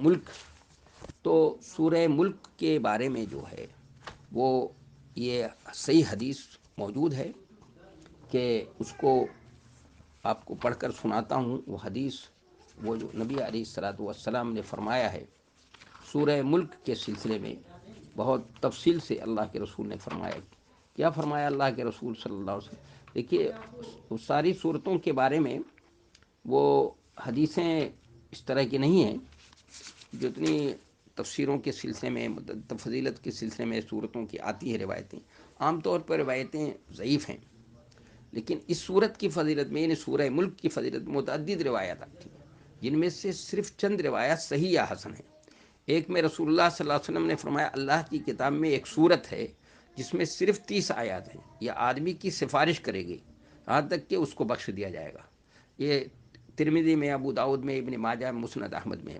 ملک، تو سورہ ملک کے بارے میں جو ہے وہ یہ صحیح حدیث موجود ہے کہ اس کو آپ کو پڑھ کر سناتا ہوں. وہ حدیث وہ جو نبی علیہ الصلوۃ والسلام نے فرمایا ہے سورہ ملک کے سلسلے میں، بہت تفصیل سے اللہ کے رسول نے فرمایا. کیا فرمایا اللہ کے رسول صلی اللہ علیہ وسلم؟ دیکھیے ساری صورتوں کے بارے میں وہ حدیثیں اس طرح کی نہیں ہیں جتنی تفسیروں کے سلسلے میں، فضیلت کے سلسلے میں صورتوں کی آتی ہے روایتیں. عام طور پر روایتیں ضعیف ہیں، لیکن اس صورت کی فضیلت میں، یعنی سورہ ملک کی فضیلت متعدد روایات آتی ہیں، جن میں سے صرف چند روایات صحیح یا حسن ہیں. ایک میں رسول اللہ صلی اللہ علیہ وسلم نے فرمایا اللہ کی کتاب میں ایک صورت ہے جس میں صرف 30 آیات ہیں، یہ آدمی کی سفارش کرے گی یہاں تک کہ اس کو بخش دیا جائے گا. یہ ترمذی میں، ابو داؤد میں، ابن ماجہ، مسند احمد میں ہے.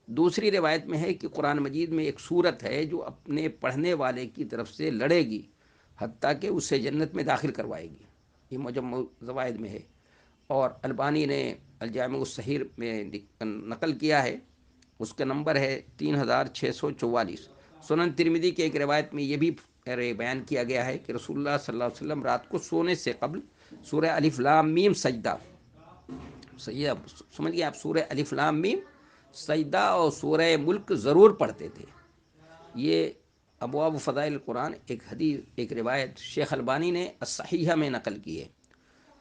دوسری روایت میں ہے کہ قرآن مجید میں ایک صورت ہے جو اپنے پڑھنے والے کی طرف سے لڑے گی حتیٰ کہ اسے جنت میں داخل کروائے گی. یہ مجمع زوائد میں ہے، اور البانی نے الجامع الصحیح میں نقل کیا ہے. اس کا نمبر ہے 3644. سنن ترمذی کے ایک روایت میں یہ بھی بیان کیا گیا ہے کہ رسول اللہ صلی اللہ علیہ وسلم رات کو سونے سے قبل سورہ الف لام میم سجدہ، صحیح سمجھ گئے آپ، سورہ الف لام میم سجدہ اور سورہ ملک ضرور پڑھتے تھے. یہ ابواب فضائل القرآن ایک حدیث، ایک روایت شیخ البانی نے الصحیحہ میں نقل کی ہے.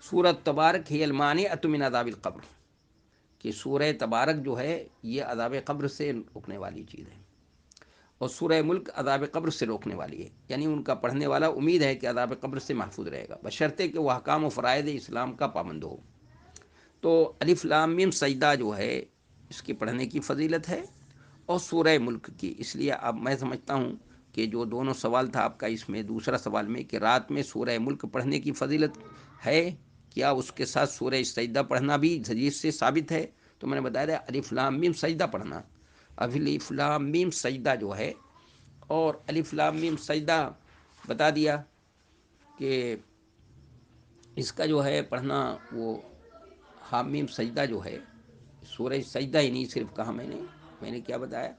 سورۃ تبارک ہی المانعۃ من عذاب القبر، کہ سورہ تبارک جو ہے یہ عذاب قبر سے روکنے والی چیز ہے، اور سورہ ملک عذاب قبر سے روکنے والی ہے. یعنی ان کا پڑھنے والا امید ہے کہ عذاب قبر سے محفوظ رہے گا بشرطے کہ وہ احکام و فرائض اسلام کا پابند ہو. تو الف لام میم سجدہ جو ہے اس کی پڑھنے کی فضیلت ہے، اور سورہ ملک کی. اس لیے اب میں سمجھتا ہوں کہ جو دونوں سوال تھا آپ کا، اس میں دوسرا سوال میں کہ رات میں سورہ ملک پڑھنے کی فضیلت ہے، کیا اس کے ساتھ سورہ سجدہ پڑھنا بھی حدیث سے ثابت ہے؟ تو میں نے بتایا الف لام میم سجدہ پڑھنا. الف لام میم سجدہ جو ہے، اور الف لام میم سجدہ بتا دیا کہ اس کا جو ہے پڑھنا، وہ حامیم سجدہ جو ہے، سورہ سجدہ ہی نہیں صرف کہا میں نے کیا بتایا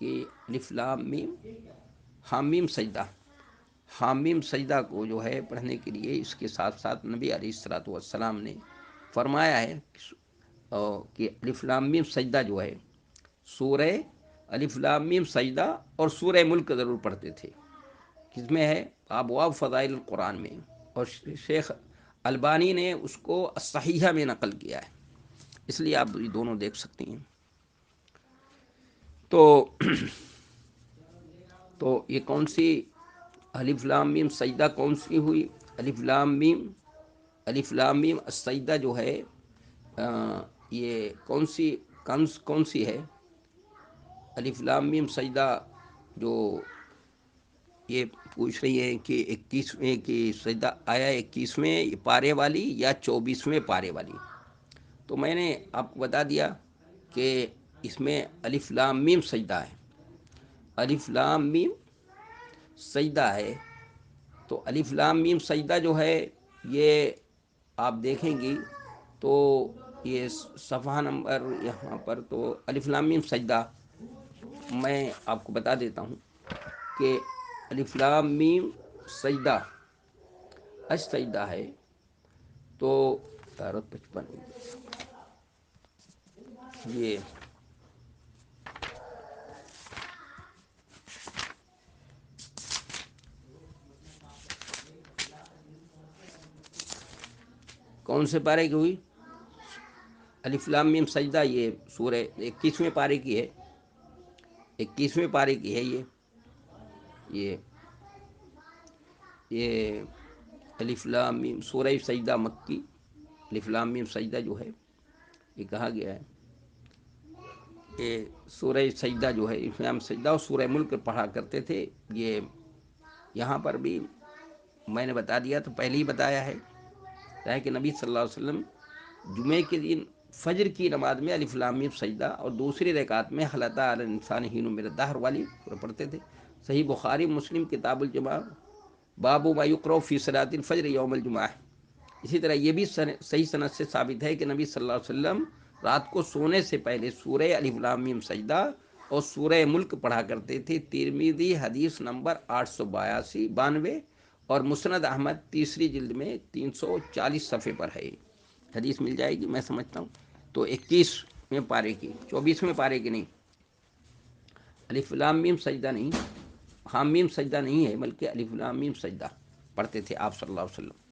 کہ الف لام میم حامیم سجدہ، حامیم سجدہ کو جو ہے پڑھنے کے لیے اس کے ساتھ ساتھ نبی علیہ الصلوۃ والسلام نے فرمایا ہے کہ الف لام میم سجدہ جو ہے سورہ الف لام میم سجدہ اور سورہ ملک ضرور پڑھتے تھے. کس میں ہے؟ ابواب فضائل القرآن میں، اور شیخ البانی نے اس کو صحیحہ میں نقل کیا ہے. اس لیے آپ یہ دونوں دیکھ سکتی ہیں. تو یہ کون سی الف لام میم سجدہ کون سی ہوئی؟ الف لام میم السجدہ جو ہے یہ کون سی ہے؟ الف لام میم سجدہ جو یہ پوچھ رہی ہیں کہ 21ویں کی سجدہ آیا 21ویں پارے والی یا 24ویں پارے والی. تو میں نے آپ کو بتا دیا کہ اس میں الف لام میم سجدہ ہے، الف لام میم سجدہ ہے. تو الف لام میم سجدہ جو ہے یہ آپ دیکھیں گی تو یہ صفحہ نمبر یہاں پر، تو الف لام میم سجدہ میں آپ کو بتا دیتا ہوں کہ الف لام میم سجدہ السجدہ ہے. تو 55 یہ کون سے پارے کی ہوئی؟ الف لام میم سجدہ یہ سورہ 21ویں پارے کی ہے، 21ویں پارے کی ہے. یہ الف لام میم سورہ سجدہ مکی، الف لام میم سجدہ جو ہے یہ کہا گیا ہے کہ سورہ سجدہ جو ہے اس میں ہم سجدہ اور سورہ ملک پڑھا کرتے تھے. یہ یہاں پر بھی میں نے بتا دیا، تو پہلے ہی بتایا ہے کہ نبی صلی اللہ علیہ وسلم جمعے کے دن فجر کی نماز میں الف لام میم سجدہ اور دوسری رکعت میں حل اتی علی الانسان حین من الدہر والی پڑھتے تھے. صحیح بخاری مسلم کتاب الجمعہ باب ما یقرأ فی صلاۃ الفجر یوم الجمعہ. اسی طرح یہ بھی صحیح سند سے ثابت ہے کہ نبی صلی اللہ علیہ وسلم رات کو سونے سے پہلے سورہ الف لام میم سجدہ اور سورہ ملک پڑھا کرتے تھے۔ ترمذی حدیث نمبر 882 اور مسند احمد تیسری جلد میں 340 صفحے پر ہے۔ حدیث مل جائے گی میں سمجھتا ہوں۔ تو 21ویں پارے کی، 24ویں پارے کی نہیں، الف لام میم سجدہ نہیں، ہاں میم سجدہ نہیں ہے بلکہ الف لام میم سجدہ پڑھتے تھے آپ صلی اللہ علیہ وسلم۔